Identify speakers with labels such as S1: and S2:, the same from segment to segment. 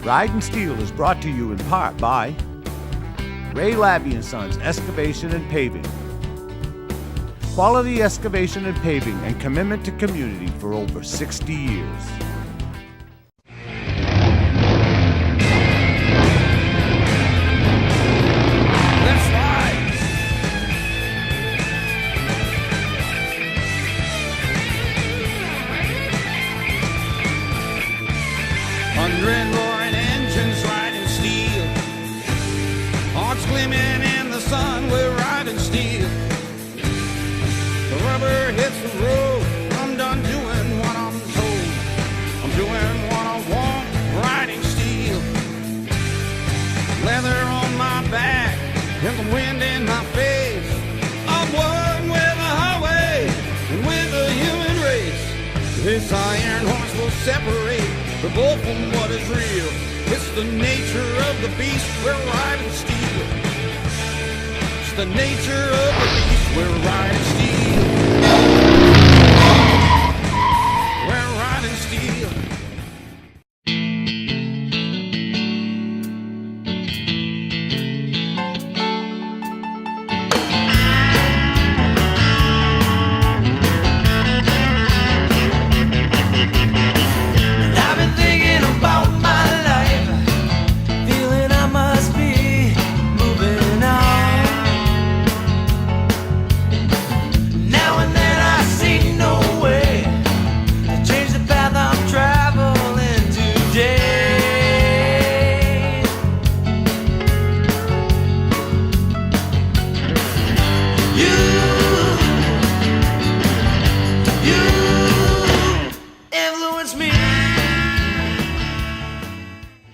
S1: Ridin Steel is brought to you in part by Ray Labby & Sons Excavation and Paving. Quality excavation and paving and commitment to community for over 60 years.
S2: Hundred roaring engines riding steel, hearts gleaming in the sun, we're riding steel. The rubber hits the road, I'm done doing what I'm told. I'm doing what I want, riding steel. Leather on my back, and the wind in my face. I'm one with the highway, and with the human race. This iron horse will separate the bull from what is real. It's the nature of the beast, we're riding steel. It's the nature of the beast, we're riding steel. We're riding steel.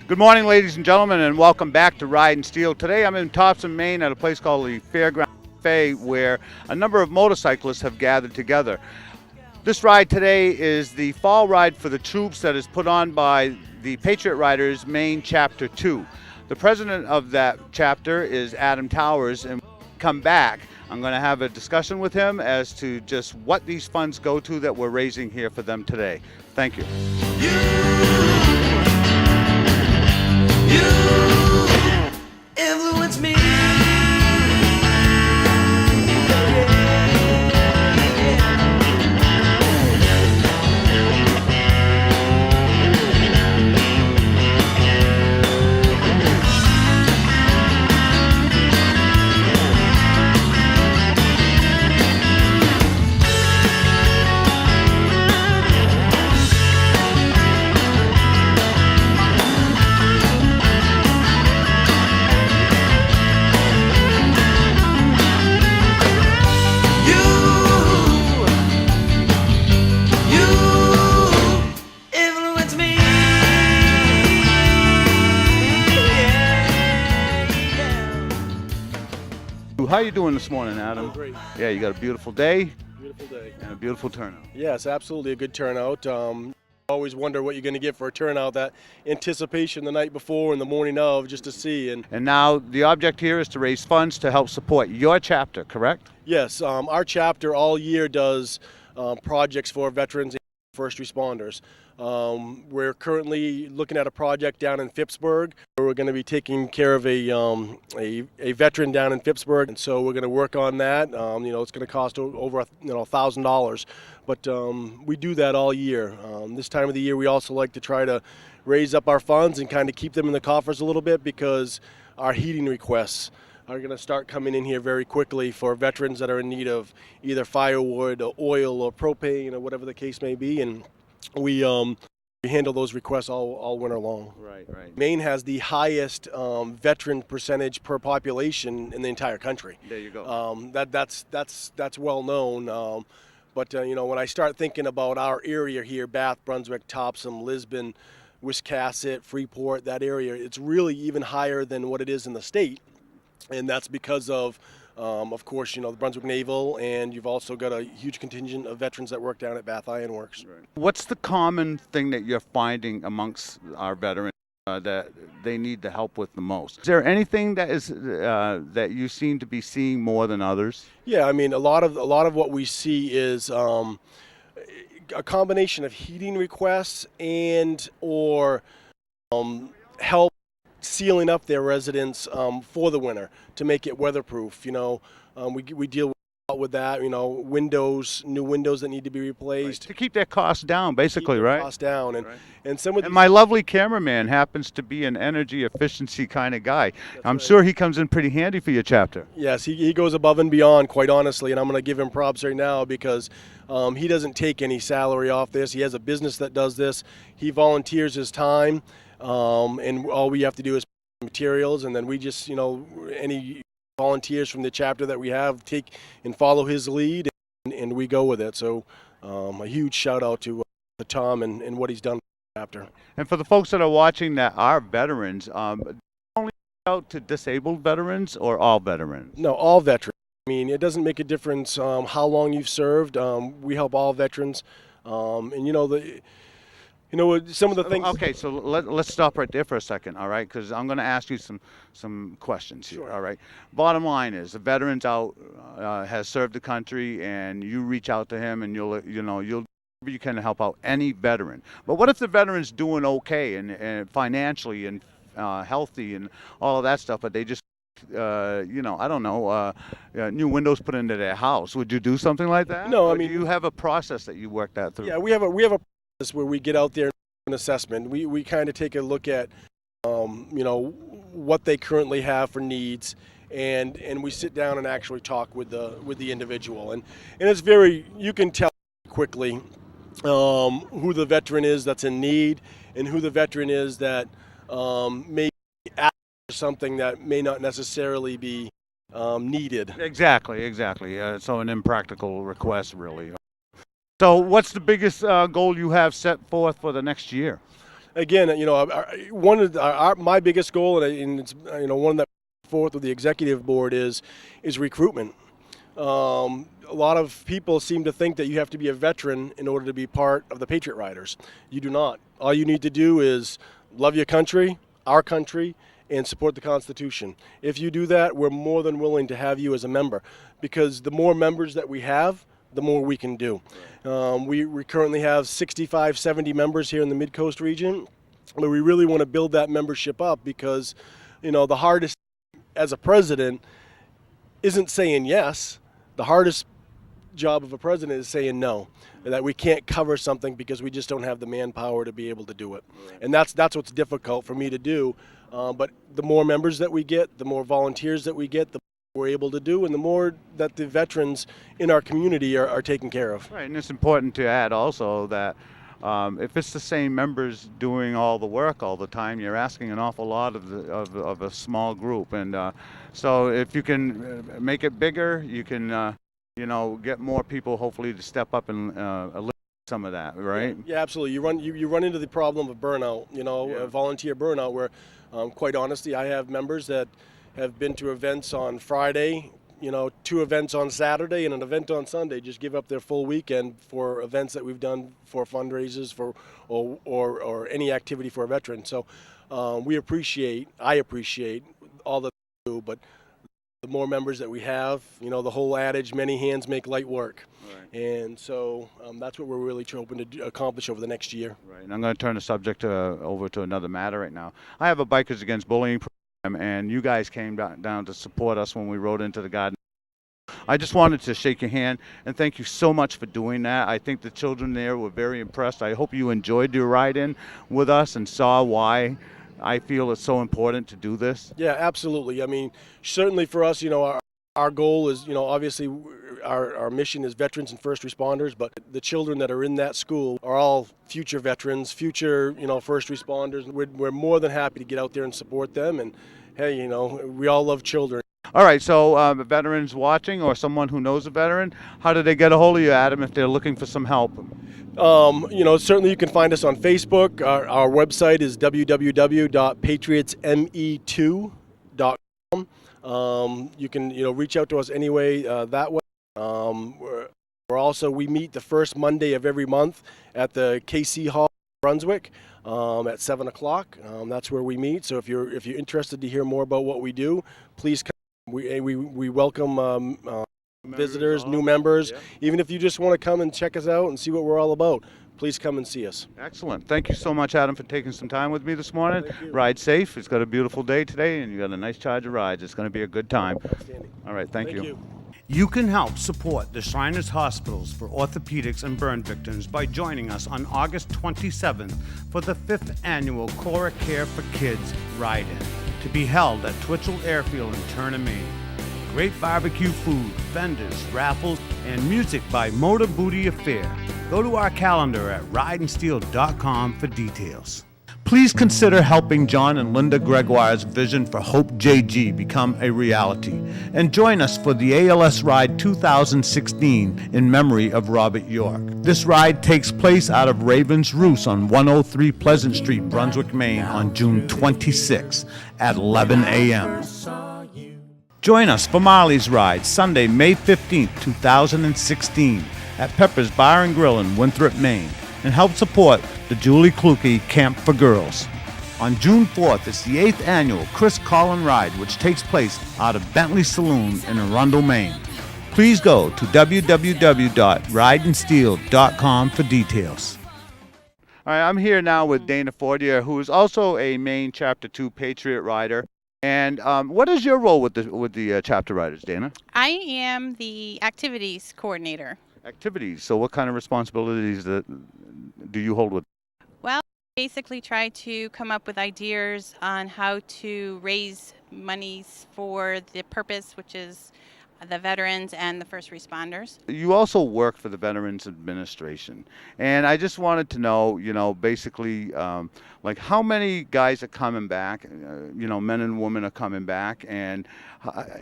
S1: Good morning, ladies and gentlemen, and welcome back to Ridin Steel. Today I'm in Thompson, Maine at a place called the Fairground Cafe where a number of motorcyclists have gathered together. This ride today is the fall ride for the troops that is put on by the Patriot Riders Maine Chapter 2. The president of that chapter is Adam Towers, and when we come back, I'm going to have a discussion with him as to just what these funds go to that we're raising here for them today. Thank you.
S2: You influence me.
S1: How are you doing this morning, Adam?
S3: Oh, great.
S1: Yeah, you got a beautiful day.
S3: Beautiful day.
S1: And a beautiful turnout.
S3: Yes, absolutely a good turnout. Always wonder what you're going to get for a turnout, that anticipation the night before and the morning of, just to see. And
S1: now the object here is to raise funds to help support your chapter, correct?
S3: yes, our chapter all year does projects for veterans and first responders. We're currently looking at a project down in Phippsburg. We're going to be taking care of a veteran down in Phippsburg, and so we're going to work on that. It's going to cost over $1,000, but we do that all year. This time of the year, we also like to try to raise up our funds and kind of keep them in the coffers a little bit, because our heating requests are going to start coming in here very quickly for veterans that are in need of either firewood or oil or propane or whatever the case may be, and we handle those requests all winter long.
S1: Right.
S3: Maine has the highest veteran percentage per population in the entire country.
S1: There you go.
S3: That's well known. But when I start thinking about our area here, Bath, Brunswick, Topsom, Lisbon, Wiscasset, Freeport, that area, it's really even higher than what it is in the state. And that's because of course, the Brunswick Naval, and you've also got a huge contingent of veterans that work down at Bath Iron Works.
S1: Right. What's the common thing that you're finding amongst our veterans that they need the help with the most? Is there anything that is that you seem to be seeing more than others?
S3: Yeah, I mean, a lot of what we see is a combination of heating requests and or help sealing up their residence for the winter to make it weatherproof. We deal with that. New windows that need to be replaced.
S1: Right. To keep their costs down, basically,
S3: Keep their
S1: right?
S3: costs down,
S1: Right.
S3: and some of
S1: And
S3: these,
S1: my lovely cameraman happens to be an energy efficiency kind of guy. I'm
S3: right.
S1: sure he comes in pretty handy for your chapter.
S3: Yes, he goes above and beyond, quite honestly, and I'm going to give him props right now because he doesn't take any salary off this. He has a business that does this. He volunteers his time, and all we have to do is materials, and then we just, any volunteers from the chapter that we have take and follow his lead, and we go with it. So a huge shout out to Tom and what he's done for the chapter.
S1: And for the folks that are watching that are veterans, only out to disabled veterans or all veterans?
S3: No, all veterans. I mean, it doesn't make a difference how long you've served. We help all veterans, and some of the things.
S1: Okay, so let's stop right there for a second, all right? Because I'm going to ask you some questions here,
S3: Sure.
S1: all right? Bottom line is, the veteran's out, has served the country, and you reach out to him, and you'll you can help out any veteran. But what if the veteran's doing okay and financially and healthy and all of that stuff, but they just I don't know, new windows put into their house? Would you do something like that?
S3: No, I
S1: Or
S3: mean,
S1: do you have a process that you work that through?
S3: yeah, we have a process where we get out there and do an assessment. We kind of take a look at what they currently have for needs, and we sit down and actually talk with the individual, and it's you can tell quickly who the veteran is that's in need and who the veteran is that may ask for something that may not necessarily be needed.
S1: Exactly. So an impractical request, really. So what's the biggest goal you have set forth for the next year?
S3: Again, one of my biggest goal, and it's one that forth with the executive board is recruitment. A lot of people seem to think that you have to be a veteran in order to be part of the Patriot Riders. You do not. All you need to do is love your country, our country, and support the Constitution. If you do that, we're more than willing to have you as a member, because the more members that we have, the more we can do. We currently have 65, 70 members here in the Mid-Coast region, but we really want to build that membership up because, the hardest as a president isn't saying yes. The hardest job of a president is saying no, that we can't cover something because we just don't have the manpower to be able to do it. And that's what's difficult for me to do. But the more members that we get, the more volunteers that we get, the more we're able to do, and the more that the veterans in our community are taken care of.
S1: Right, and it's important to add also that if it's the same members doing all the work all the time, you're asking an awful lot of a small group. And so if you can make it bigger, you can get more people hopefully to step up and eliminate some of that, right?
S3: Yeah, absolutely. You run into the problem of burnout, volunteer burnout, where quite honestly, I have members that have been to events on Friday, 2 events on Saturday and an event on Sunday, just give up their full weekend for events that we've done for fundraisers or any activity for a veteran. So I appreciate all that they do, but the more members that we have, the whole adage, many hands make light work. Right. And so that's what we're really hoping to accomplish over the next year.
S1: Right, and I'm going to turn the subject over to another matter right now. I have a Bikers Against Bullying program, and you guys came down to support us when we rode into the garden. I just wanted to shake your hand and thank you so much for doing that. I think the children there were very impressed. I hope you enjoyed your ride-in with us and saw why I feel it's so important to do this.
S3: Yeah, absolutely. I mean, certainly for us, our goal is, obviously our mission is veterans and first responders, but the children that are in that school are all future veterans, future, first responders. We're more than happy to get out there and support them. And hey, we all love children.
S1: All right, so veterans watching or someone who knows a veteran, how do they get a hold of you, Adam, if they're looking for some help?
S3: Certainly you can find us on Facebook. Our website is www.patriotsme2.com. You can, reach out to us anyway that way. We meet the first Monday of every month at the KC Hall, Brunswick, at 7 o'clock. That's where we meet. So if you're interested to hear more about what we do, please come. We welcome visitors, new members. Yeah. Even if you just want to come and check us out and see what we're all about, please come and see us.
S1: Excellent. Thank you so much, Adam, for taking some time with me this morning.
S3: Thank you.
S1: Ride safe. It's got a beautiful day today, and you got a nice charge of rides. It's going to be a good time.
S3: Outstanding.
S1: All right, thank you.
S4: You can help support the Shriners Hospitals for Orthopedics and Burn Victims by joining us on August 27th for the 5th annual Cora Care for Kids Ride-In, to be held at Twitchell Airfield in Turner, Maine. Great barbecue food, vendors, raffles, and music by Motor Booty Affair. Go to our calendar at rideandsteel.com for details. Please consider helping John and Linda Gregoire's vision for Hope JG become a reality, and join us for the ALS Ride 2016 in memory of Robert York. This ride takes place out of Raven's Roost on 103 Pleasant Street, Brunswick, Maine on June 26 at 11 a.m. Join us for Marley's Ride Sunday, May 15, 2016 at Pepper's Bar and Grill in Winthrop, Maine, and help support the Julie Kluge Camp for Girls. On June 4th, it's the 8th annual Chris Collin Ride, which takes place out of Bentley Saloon in Arundel, Maine. Please go to www.rideandsteel.com for details.
S1: All right, I'm here now with Dana Fortier, who is also a Maine Chapter 2 Patriot Rider. And what is your role with the Chapter Riders, Dana?
S5: I am the activities coordinator.
S1: Activities. So what kind of responsibilities do you hold with?
S5: Well, basically try to come up with ideas on how to raise monies for the purpose, which is the veterans and the first responders.
S1: You also work for the Veterans Administration, and I just wanted to know, basically, like how many guys are coming back, men and women are coming back, and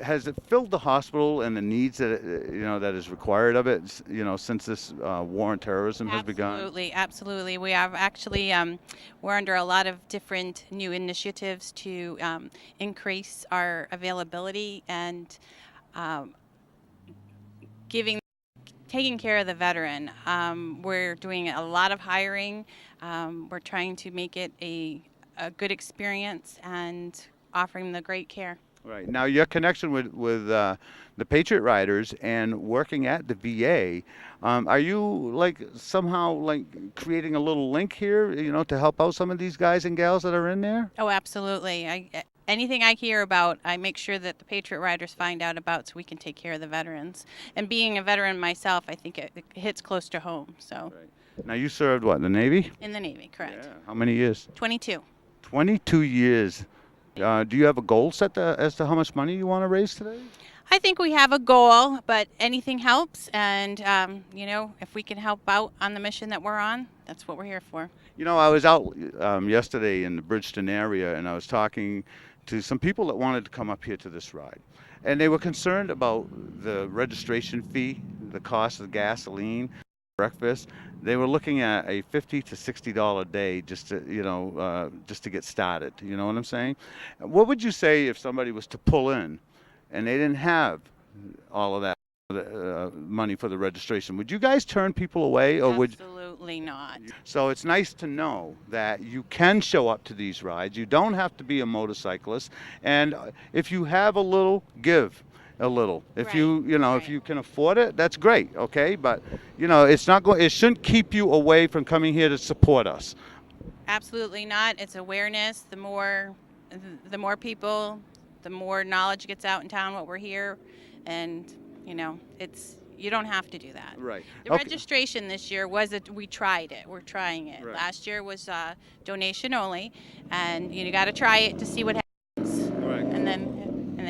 S1: has it filled the hospital and the needs that, that is required of it, since this war on terrorism has begun?
S5: Absolutely. We have actually, we're under a lot of different new initiatives to increase our availability and taking care of the veteran. We're doing a lot of hiring. We're trying to make it a good experience and offering the great care.
S1: Right. Now, your connection with the Patriot Riders and working at the VA, are you somehow creating a little link here, to help out some of these guys and gals that are in there?
S5: Oh, absolutely. Anything I hear about, I make sure that the Patriot Riders find out about so we can take care of the veterans. And being a veteran myself, I think it hits close to home. So.
S1: Right. Now, you served what, in the Navy?
S5: In the Navy, correct.
S1: Yeah. How many years?
S5: 22.
S1: 22 years. Do you have a goal set as to how much money you want to raise today?
S5: I think we have a goal, but anything helps. And, if we can help out on the mission that we're on, that's what we're here for.
S1: I was out yesterday in the Bridgeton area, and I was talking to some people that wanted to come up here to this ride. And they were concerned about the registration fee, the cost of gasoline, breakfast. They were looking at a $50 to $60 a day just to get started. You know what I'm saying? What would you say if somebody was to pull in and they didn't have all of that money for the registration? Would you guys turn people away, or would?
S5: Absolutely not.
S1: So it's nice to know that you can show up to these rides. You don't have to be a motorcyclist, and if you have a little, give a little. If
S5: right.
S1: If you can afford it, that's great. Okay, but it's not going. It shouldn't keep you away from coming here to support us.
S5: Absolutely not. It's awareness. The more people, the more knowledge gets out in town what we're here, and you don't have to do that.
S1: Right.
S5: The registration this year we tried it. We're trying it.
S1: Right.
S5: Last year was donation only, and you got to try it to see what happens.
S1: Right.
S5: And then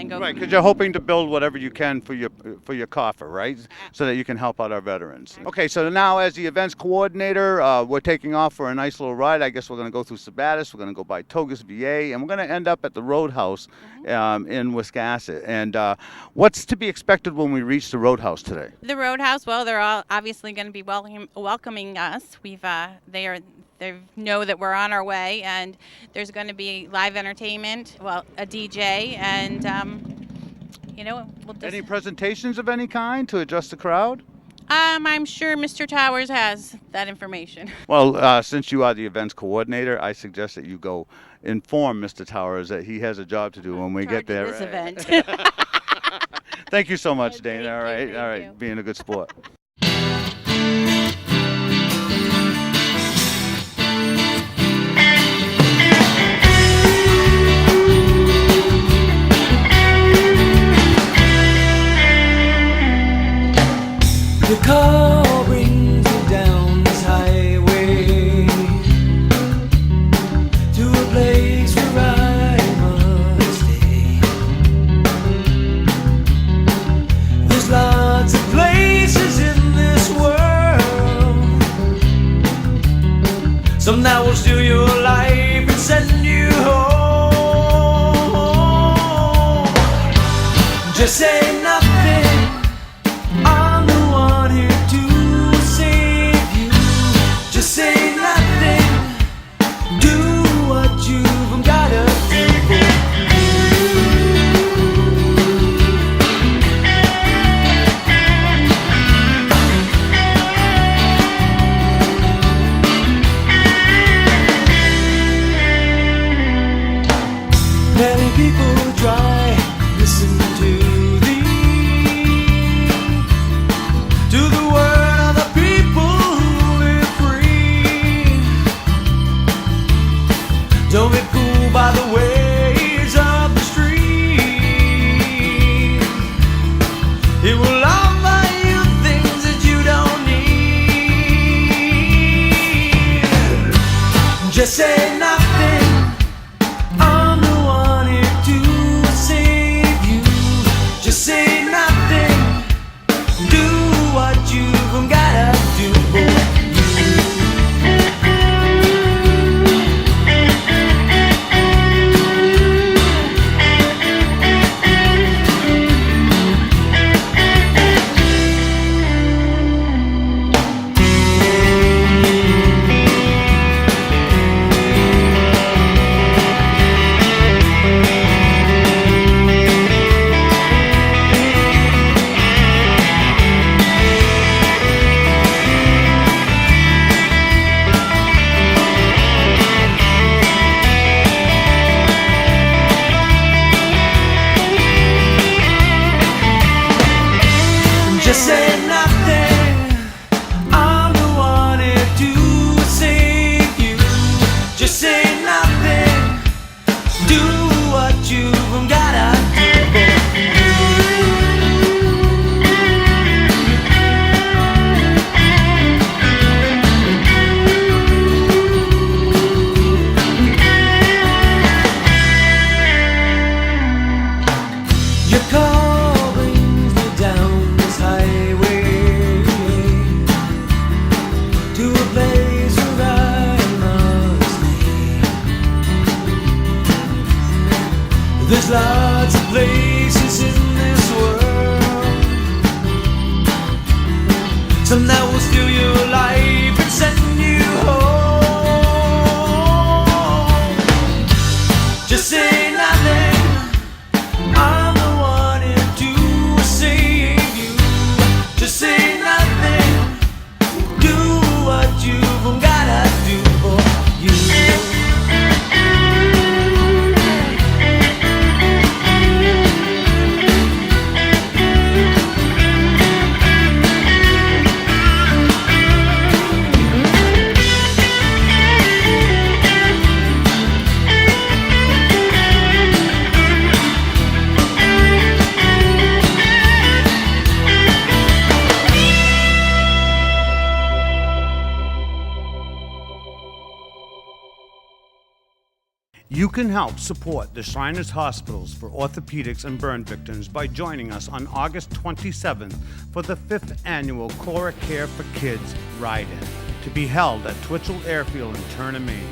S5: go.
S1: Right, because you're hoping to build whatever you can for your coffer, right? So that you can help out our veterans. Okay, so now as the events coordinator, we're taking off for a nice little ride. I guess we're going to go through Sabattis, we're going to go by Togus VA, and we're going to end up at the Roadhouse in Wiscasset. And what's to be expected when we reach the Roadhouse today?
S5: The Roadhouse, well, they're all obviously going to be welcoming us. They know that we're on our way, and there's going to be live entertainment, a DJ, and we'll just...
S1: Any presentations of any kind to adjust the crowd?
S5: I'm sure Mr. Towers has that information.
S1: Well, since you are the events coordinator, I suggest that you go inform Mr. Towers that he has a job to do when we get there.
S5: This event.
S1: Thank you so much, Dana.
S5: Thank you.
S1: All right, being a good sport.
S6: Just say nothing. I'm the one here to save you. Just say nothing. Do what you've gotta do. Many people try, listen to the word of the people who live free. Don't be fooled by the ways of the street. It will offer you things that you don't need. Just say nothing. I'm the one here to save you. Just say nothing. Do what you've gotta do. Just say nothing. I'm the one here to save you. Just say nothing. Do what you've gotta do. Your call brings me down this highway to a place where I must be. There's lots of places in this world, some that will steal your life and send you home. Just say nothing. I'm the one here to save you. Just say nothing. Do what you've gotta do for you.
S4: You can help support the Shriners Hospitals for Orthopedics and Burn Victims by joining us on August 27th for the 5th annual Cora Care for Kids Ride-In, to be held at Twitchell Airfield in Turner, Maine.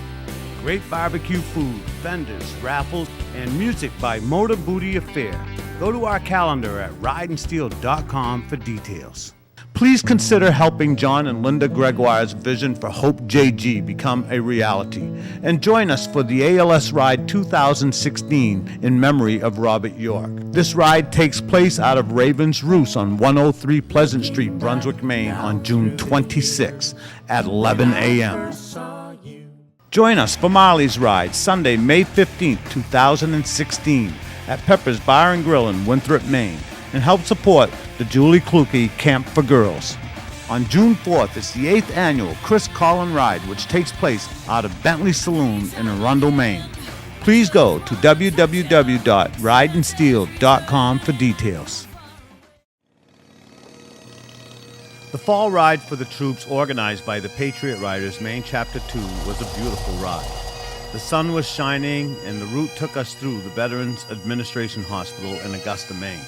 S4: Great barbecue food, vendors, raffles, and music by Motor Booty Affair. Go to our calendar at ridinsteel.com for details. Please consider helping John and Linda Gregoire's vision for Hope JG become a reality, and join us for the ALS Ride 2016 in memory of Robert York. This ride takes place out of Raven's Roost on 103 Pleasant Street, Brunswick, Maine on June 26 at 11 a.m. Join us for Marley's Ride Sunday, May 15, 2016 at Pepper's Bar and Grill in Winthrop, Maine, and help support the Julie Kluge Camp for Girls. On June 4th, it's the 8th annual Chris Collin Ride, which takes place out of Bentley Saloon in Arundel, Maine. Please go to www.ridinsteel.com for details. The fall ride for the troops organized by the Patriot Riders Maine Chapter 2 was a beautiful ride. The sun was shining and the route took us through the Veterans Administration Hospital in Augusta, Maine.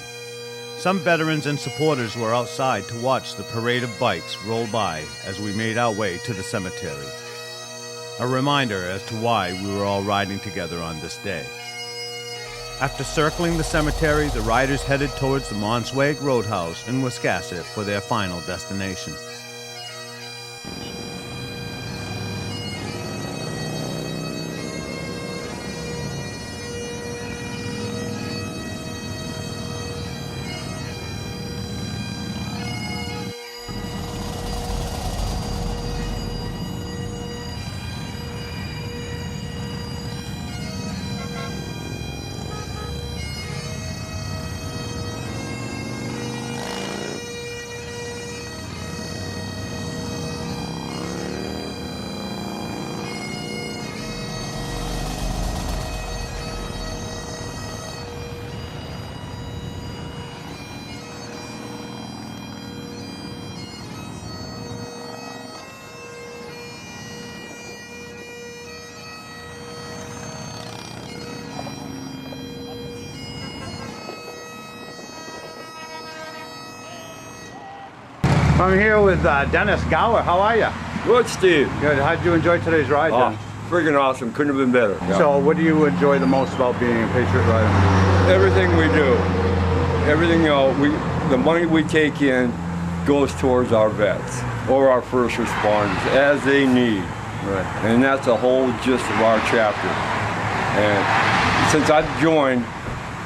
S4: Some veterans and supporters were outside to watch the parade of bikes roll by as we made our way to the cemetery. A reminder as to why we were all riding together on this day. After circling the cemetery, the riders headed towards the Monswag Roadhouse in Wiscasset for their final destination.
S1: I'm here with Dennis Gower. How are you?
S7: Good, Steve.
S1: Good. How did you enjoy today's ride,
S7: Oh,
S1: then?
S7: friggin' awesome. Couldn't have been better.
S1: So, what do you enjoy the most about being a Patriot rider?
S7: Everything we do, everything, the money we take in goes towards our vets or our first responders as they need.
S1: Right.
S7: And that's the whole gist of our chapter. And since I've joined,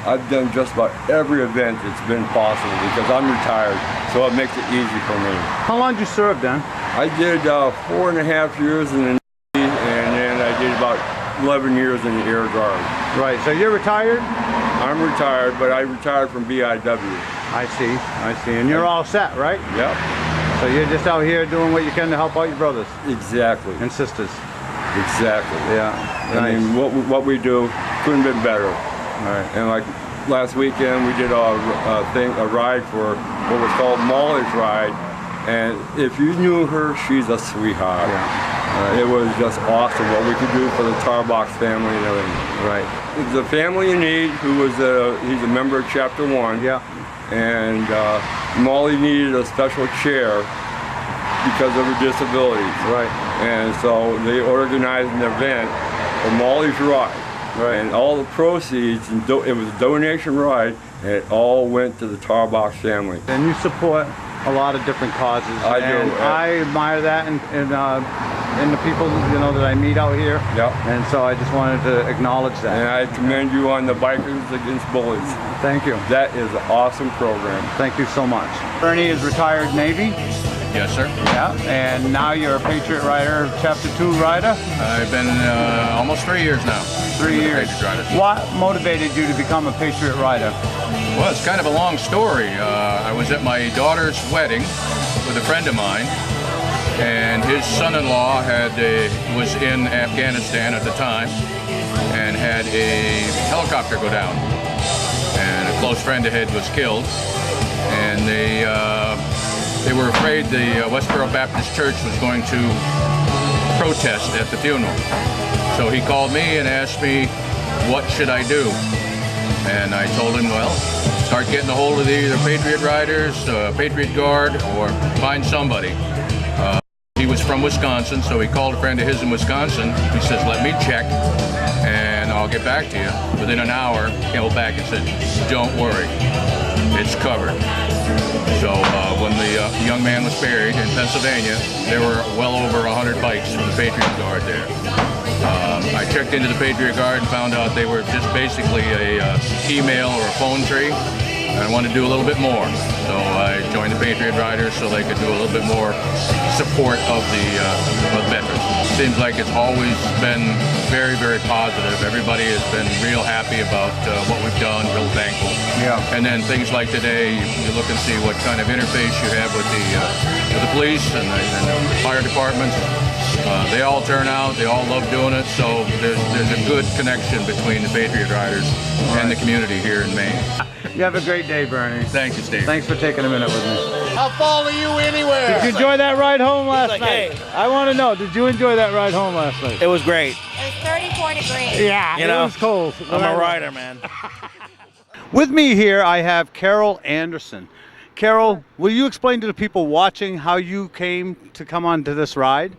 S7: I've done just about every event that's been possible because I'm retired, so it makes it easy for me.
S1: How long did you serve, Dan?
S7: I did 4.5 years in the Navy, and then I did about 11 years in the Air Guard.
S1: Right. So you're retired?
S7: I'm retired, but I retired from BIW.
S1: I see. And you're all set, right?
S7: Yep,
S1: So you're just out here doing what you can to help out your brothers
S7: exactly.
S1: and sisters.
S7: Exactly.
S1: Yeah.
S7: I mean, what we do couldn't have been better.
S1: Right.
S7: And like last weekend, we did a ride for what was called Molly's Ride. And if you knew her, she's a sweetheart.
S1: Yeah.
S7: It was just awesome what we could do for the Tarbox family and everything.
S1: Right.
S7: It's a family in need who was he's a member of Chapter 1.
S1: Yeah.
S7: And Molly needed a special chair because of her disabilities.
S1: Right.
S7: And so they organized an event for Molly's Ride.
S1: Right.
S7: And all the proceeds, and it was a donation ride, and it all went to the Tarbox family.
S1: And you support a lot of different causes.
S7: I do,
S1: And I admire that in the people that I meet out here.
S7: Yep.
S1: And so I just wanted to acknowledge that.
S7: And I commend you on the Bikers Against Bullies.
S1: Thank you.
S7: That is an awesome program.
S1: Thank you so much. Bernie is retired Navy.
S8: Yes, sir.
S1: Yeah. And now you're a Patriot Rider, Chapter 2 rider.
S8: I've been almost 3 years now.
S1: 3 years.
S8: Patriot Rider.
S1: What motivated you to become a Patriot Rider?
S8: Well, it's kind of a long story. I was at my daughter's wedding with a friend of mine, and his son-in-law was in Afghanistan at the time and had a helicopter go down. And a close friend of his was killed, and they were afraid the Westboro Baptist Church was going to protest at the funeral. So he called me and asked me, what should I do? And I told him, well, start getting a hold of either Patriot Riders, Patriot Guard, or find somebody. He was from Wisconsin, so he called a friend of his in Wisconsin. He says, let me check, and I'll get back to you. Within an hour, he came back and said, don't worry, it's covered. So when the young man was buried in Pennsylvania, there were well over 100 bikes from the Patriot Guard there. I checked into the Patriot Guard and found out they were just basically a email or a phone tree. And I wanted to do a little bit more. So I joined the Patriot Riders so they could do a little bit more support of the veterans. Seems like it's always been very, very positive. Everybody has been real happy about what we've done, real thankful.
S1: Yeah.
S8: And then things like today, you look and see what kind of interface you have with the police and the fire departments. They all turn out, they all love doing it, so there's a good connection between the Patriot Riders and the community here in Maine.
S1: You have a great day, Bernie.
S8: Thank you, Steve.
S1: Thanks for taking a minute with me.
S3: I'll follow you anywhere.
S1: Did you enjoy that ride home last
S9: like,
S1: night?
S9: hey.
S1: I want to know, did you enjoy that ride home last night?
S9: It was great.
S5: It's 34 degrees.
S1: Yeah,
S9: You know,
S1: it was cold.
S9: I'm a rider, man.
S1: With me here, I have Carol Anderson. Carol, will you explain to the people watching how you came to come onto this ride?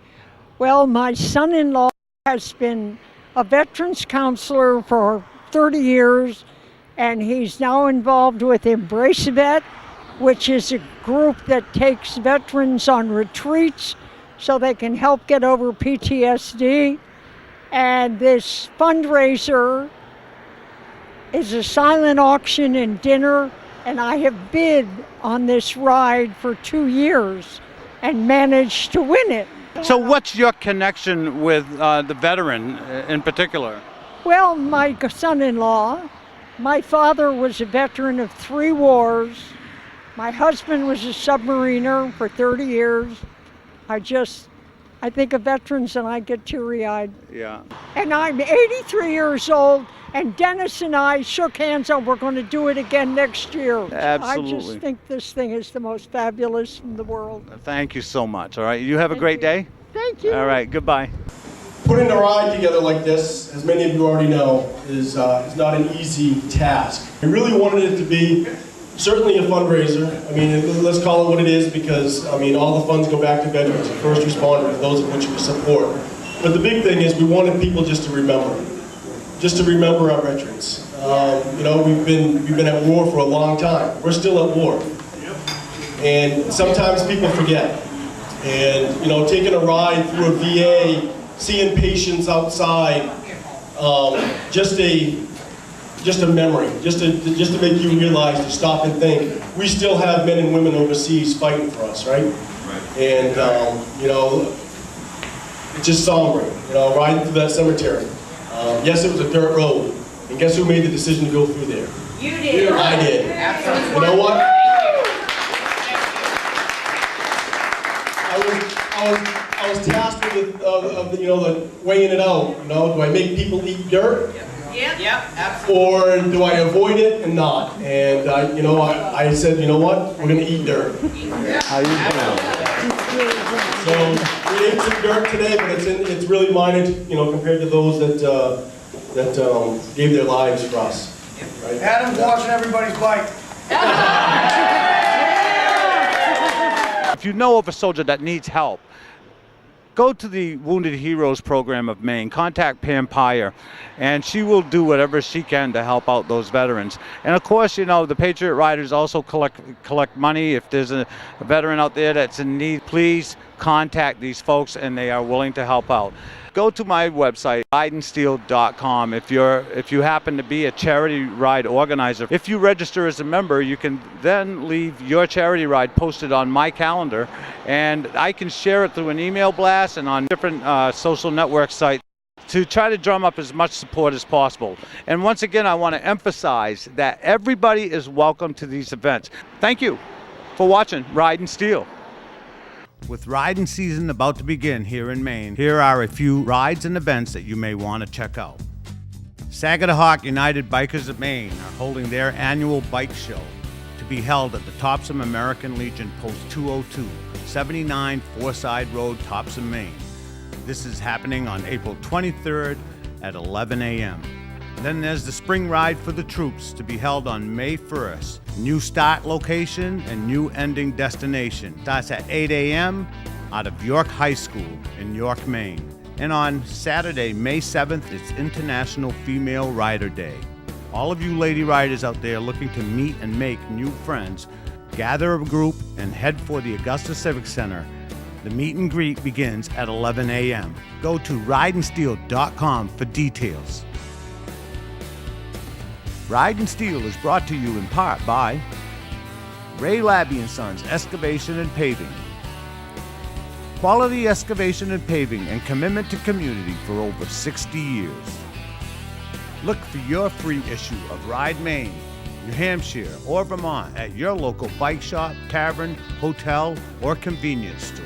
S10: Well, my son-in-law has been a veterans counselor for 30 years,
S9: and he's now involved with Embrace Vet, which is a group that takes veterans on retreats so they can help get over PTSD. And this fundraiser is a silent auction and dinner, and I have bid on this ride for 2 years and managed to win it.
S1: So what's your connection with the veteran in particular?
S9: Well, my son-in-law, my father was a veteran of 3 wars. My husband was a submariner for 30 years. I think of veterans and I get teary-eyed.
S1: Yeah.
S9: And I'm 83 years old, and Dennis and I shook hands on we're going to do it again next year.
S1: Absolutely.
S9: I just think this thing is the most fabulous in the world.
S1: Thank you so much. All right. You have a great day.
S9: Thank you.
S1: All right. Goodbye.
S3: Putting a ride together like this, as many of you already know, is not an easy task. We really wanted it to be certainly a fundraiser. I mean, let's call it what it is, because, I mean, all the funds go back to veterans and first responders, those of which we support. But the big thing is we wanted people just to remember our veterans. You know, we've been at war for a long time. We're still at war. And sometimes people forget. And, you know, taking a ride through a VA, seeing patients outside, just a memory, just to make you realize, to stop and think, we still have men and women overseas fighting for us, right? And, you know, it's just somber, you know, riding through that cemetery. Yes, it was a dirt road, and guess who made the decision to go through there?
S6: You did.
S3: I did.
S6: Absolutely.
S3: You know what? I was tasked with you know, the weighing it out. You know, do I make people eat dirt?
S6: Yep, absolutely.
S3: Or do I avoid it and not? And I said, you know what? We're going to eat dirt.
S1: How you doing?
S3: So we ate some dirt today, but it's really minor, you know, compared to those that gave their lives for us. Right?
S6: Adam's watching everybody's bike.
S1: If you know of a soldier that needs help, go to the Wounded Heroes Program of Maine, contact Pam Pyer, and she will do whatever she can to help out those veterans. And of course, you know, the Patriot Riders also collect money. If there's a veteran out there that's in need, please contact these folks, and they are willing to help out. Go to my website, ridensteel.com. If you happen to be a charity ride organizer, if you register as a member, you can then leave your charity ride posted on my calendar, and I can share it through an email blast and on different social network sites to try to drum up as much support as possible. And once again, I want to emphasize that everybody is welcome to these events. Thank you for watching Ridin' Steel.
S4: With riding season about to begin here in Maine, here are a few rides and events that you may want to check out. Sagadahoc United Bikers of Maine are holding their annual bike show to be held at the Topsom American Legion Post 202, 79 Forside Road, Topsom, Maine. This is happening on April 23rd at 11 a.m. Then there's the Spring Ride for the Troops to be held on May 1st. New start location and new ending destination. Starts at 8 a.m. out of York High School in York, Maine. And on Saturday, May 7th, it's International Female Rider Day. All of you lady riders out there looking to meet and make new friends, gather a group and head for the Augusta Civic Center. The meet and greet begins at 11 a.m. Go to ridensteel.com for details. Ridin' Steel is brought to you in part by Ray Labby & Sons Excavation and Paving. Quality excavation and paving and commitment to community for over 60 years. Look for your free issue of Ride Maine, New Hampshire, or Vermont at your local bike shop, tavern, hotel, or convenience store.